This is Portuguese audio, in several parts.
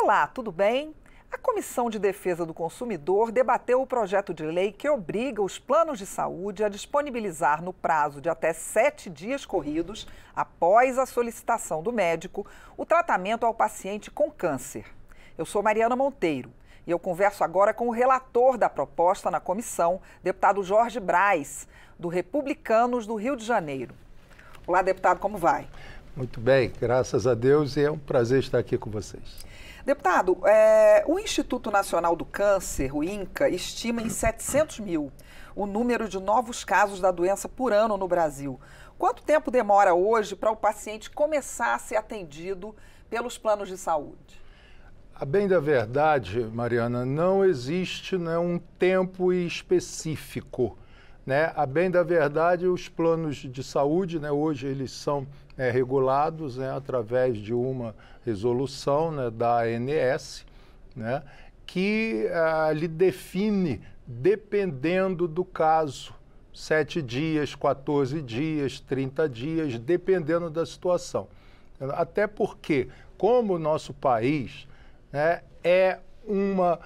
Olá, tudo bem? A Comissão de Defesa do Consumidor debateu o projeto de lei que obriga os planos de saúde a disponibilizar no prazo de até 7 dias corridos, após a solicitação do médico, o tratamento ao paciente com câncer. Eu sou Mariana Monteiro e eu converso agora com o relator da proposta na comissão, deputado Jorge Braz, do Republicanos do Rio de Janeiro. Olá, deputado, como vai? Muito bem, graças a Deus, e é um prazer estar aqui com vocês. Deputado, o Instituto Nacional do Câncer, o INCA, estima em 700 mil o número de novos casos da doença por ano no Brasil. Quanto tempo demora hoje para o paciente começar a ser atendido pelos planos de saúde? A bem da verdade, Mariana, não existe um tempo específico. A bem da verdade, os planos de saúde, hoje eles são regulados através de uma resolução da ANS, que lhe define, dependendo do caso, 7 dias, 14 dias, 30 dias, dependendo da situação. Até porque, como o nosso país é uma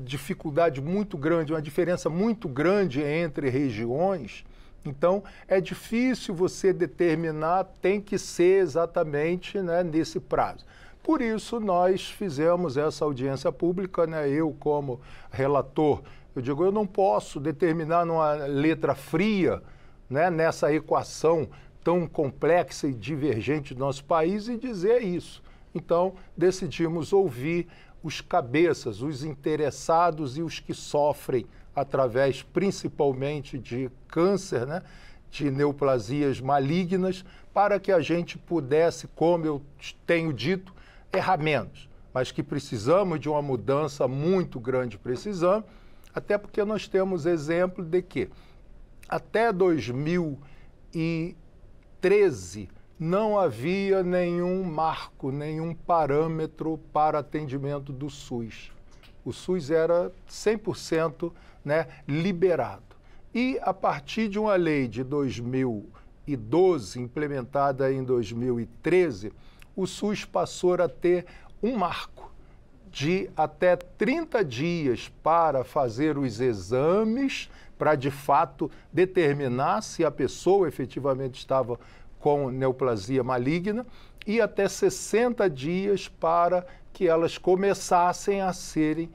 dificuldade muito grande, uma diferença muito grande entre regiões, então é difícil você determinar, tem que ser exatamente nesse prazo. Por isso nós fizemos essa audiência pública, eu como relator, eu não posso determinar numa letra fria, nessa equação tão complexa e divergente do nosso país e dizer isso. Então decidimos ouvir os cabeças, os interessados e os que sofrem através principalmente de câncer, de neoplasias malignas, para que a gente pudesse, como eu tenho dito, errar menos, mas que precisamos de uma mudança muito grande, precisamos, até porque nós temos exemplo de que até 2013 não havia nenhum marco, nenhum parâmetro para atendimento do SUS. O SUS era 100% liberado. E a partir de uma lei de 2012, implementada em 2013, o SUS passou a ter um marco de até 30 dias para fazer os exames, para de fato determinar se a pessoa efetivamente estava com neoplasia maligna, e até 60 dias para que elas começassem a serem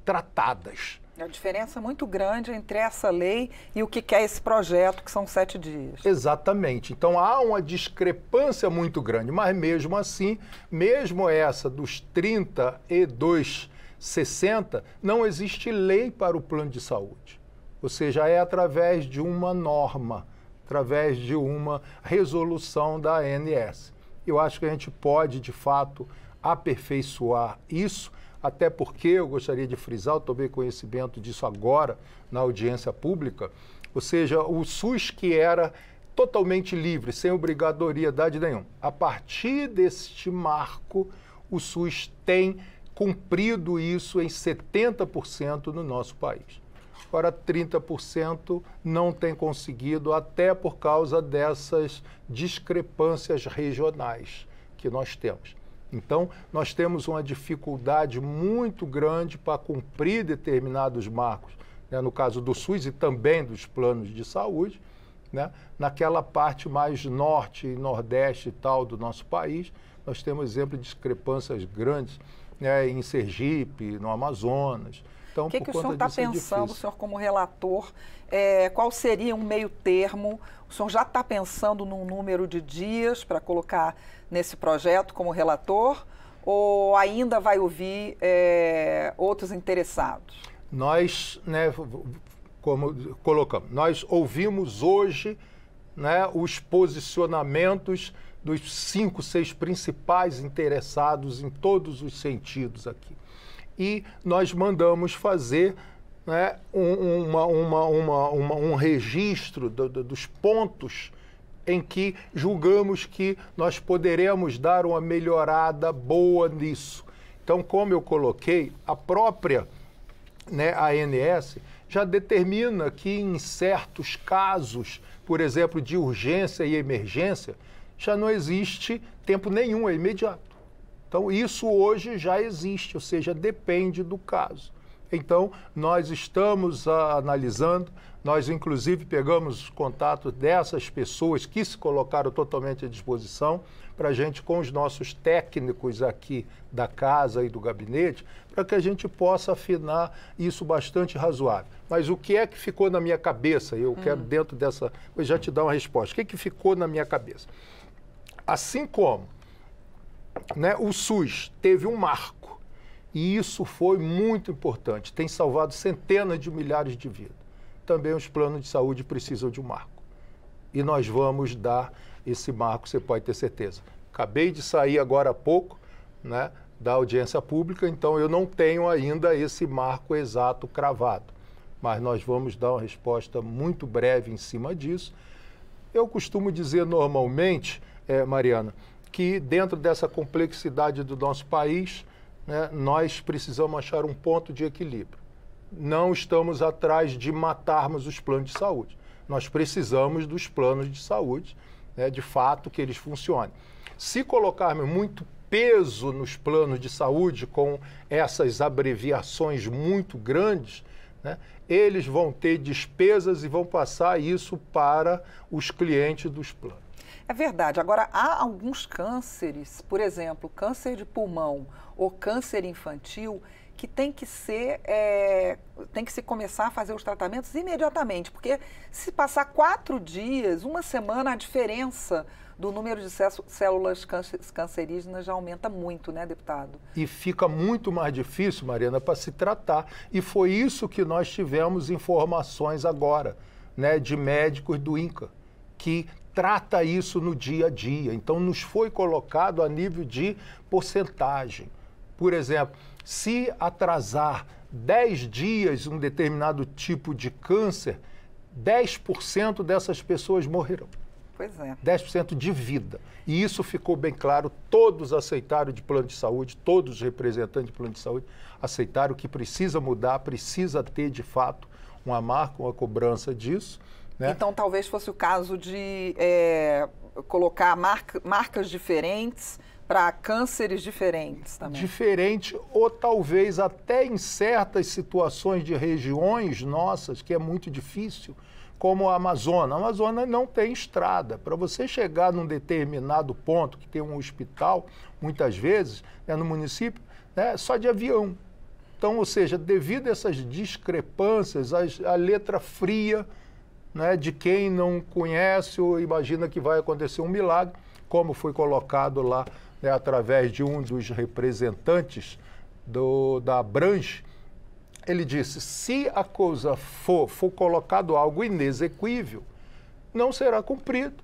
tratadas. A diferença é muito grande entre essa lei e o que é esse projeto, que são 7 dias. Exatamente. Então há uma discrepância muito grande, mas mesmo assim, mesmo essa dos 30 e dos 60, não existe lei para o plano de saúde. Ou seja, é através de uma norma, através de uma resolução da ANS. Eu acho que a gente pode, de fato, aperfeiçoar isso, até porque, eu gostaria de frisar, eu tomei conhecimento disso agora na audiência pública, ou seja, o SUS que era totalmente livre, sem obrigatoriedade nenhuma. A partir deste marco, o SUS tem cumprido isso em 70% no nosso país. Agora, 30% não tem conseguido, até por causa dessas discrepâncias regionais que nós temos. Então, nós temos uma dificuldade muito grande para cumprir determinados marcos, no caso do SUS e também dos planos de saúde, naquela parte mais norte e nordeste e tal do nosso país. Nós temos exemplo de discrepâncias grandes em Sergipe, no Amazonas. Então, o que o senhor está pensando, o senhor como relator, qual seria um meio termo? O senhor já está pensando num número de dias para colocar nesse projeto como relator ou ainda vai ouvir outros interessados? Nós, como colocamos, nós ouvimos hoje os posicionamentos dos 5, 6 principais interessados em todos os sentidos aqui. E nós mandamos fazer um registro dos pontos em que julgamos que nós poderemos dar uma melhorada boa nisso. Então, como eu coloquei, a própria ANS já determina que em certos casos, por exemplo, de urgência e emergência, já não existe tempo nenhum, é imediato. Então, isso hoje já existe, ou seja, depende do caso. Então, nós estamos analisando, nós inclusive pegamos contato dessas pessoas que se colocaram totalmente à disposição para a gente, com os nossos técnicos aqui da casa e do gabinete, para que a gente possa afinar isso bastante razoável. Mas o que é que ficou na minha cabeça? Eu quero, dentro dessa, eu já te dar uma resposta. O que é que ficou na minha cabeça? Assim como, né, o SUS teve um marco, e isso foi muito importante, tem salvado centenas de milhares de vidas. Também os planos de saúde precisam de um marco. E nós vamos dar esse marco, você pode ter certeza. Acabei de sair agora há pouco, né, da audiência pública, então eu não tenho ainda esse marco exato cravado. Mas nós vamos dar uma resposta muito breve em cima disso. Eu costumo dizer normalmente, Mariana, que dentro dessa complexidade do nosso país, né, nós precisamos achar um ponto de equilíbrio. Não estamos atrás de matarmos os planos de saúde. Nós precisamos dos planos de saúde, né, de fato, que eles funcionem. Se colocarmos muito peso nos planos de saúde com essas abreviações muito grandes, né, eles vão ter despesas e vão passar isso para os clientes dos planos. É verdade. Agora, há alguns cânceres, por exemplo, câncer de pulmão ou câncer infantil, que tem que se começar a fazer os tratamentos imediatamente, porque se passar 4 dias, uma semana, a diferença do número de células cancerígenas já aumenta muito, né, deputado? E fica muito mais difícil, Mariana, para se tratar. E foi isso que nós tivemos informações agora, né, de médicos do INCA, que trata isso no dia a dia. Então, nos foi colocado a nível de porcentagem. Por exemplo, se atrasar 10 dias um determinado tipo de câncer, 10% dessas pessoas morrerão. Pois é. 10% de vida. E isso ficou bem claro, todos aceitaram de plano de saúde, todos os representantes de plano de saúde aceitaram que precisa mudar, precisa ter, de fato, uma marca, uma cobrança disso. Né? Então, talvez fosse o caso de colocar marcas diferentes para cânceres diferentes também. Diferente, ou talvez até em certas situações de regiões nossas, que é muito difícil, como a Amazônia. A Amazônia não tem estrada. Para você chegar num determinado ponto, que tem um hospital, muitas vezes, né, no município, né, só de avião. Então, ou seja, devido a essas discrepâncias, a letra fria, né, de quem não conhece ou imagina que vai acontecer um milagre, como foi colocado lá, né, através de um dos representantes da Abrange, ele disse, se a coisa for colocado algo inexequível, não será cumprido,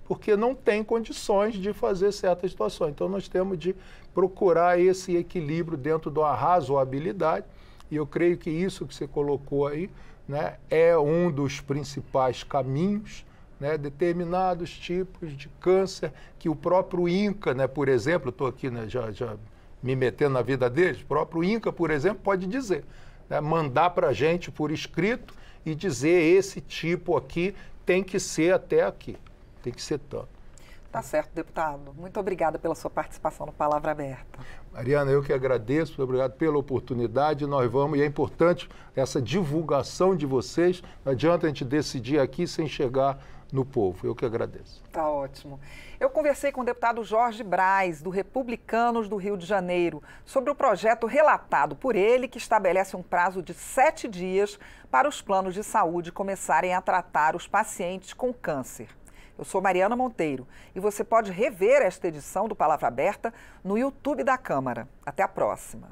porque não tem condições de fazer certas situações. Então, nós temos de procurar esse equilíbrio dentro da razoabilidade, e eu creio que isso que você colocou aí, né, é um dos principais caminhos, né, determinados tipos de câncer que o próprio INCA, né, por exemplo, estou aqui, né, já me metendo na vida deles, o próprio INCA, por exemplo, pode dizer, né, mandar para a gente por escrito e dizer esse tipo aqui tem que ser até aqui, tem que ser tanto. Tá certo, deputado. Muito obrigada pela sua participação no Palavra Aberta. Mariana, eu que agradeço, muito obrigado pela oportunidade. Nós vamos, e é importante essa divulgação de vocês. Não adianta a gente decidir aqui sem chegar no povo. Eu que agradeço. Tá ótimo. Eu conversei com o deputado Jorge Braz, do Republicanos do Rio de Janeiro, sobre o projeto relatado por ele, que estabelece um prazo de 7 dias para os planos de saúde começarem a tratar os pacientes com câncer. Eu sou Mariana Monteiro e você pode rever esta edição do Palavra Aberta no YouTube da Câmara. Até a próxima.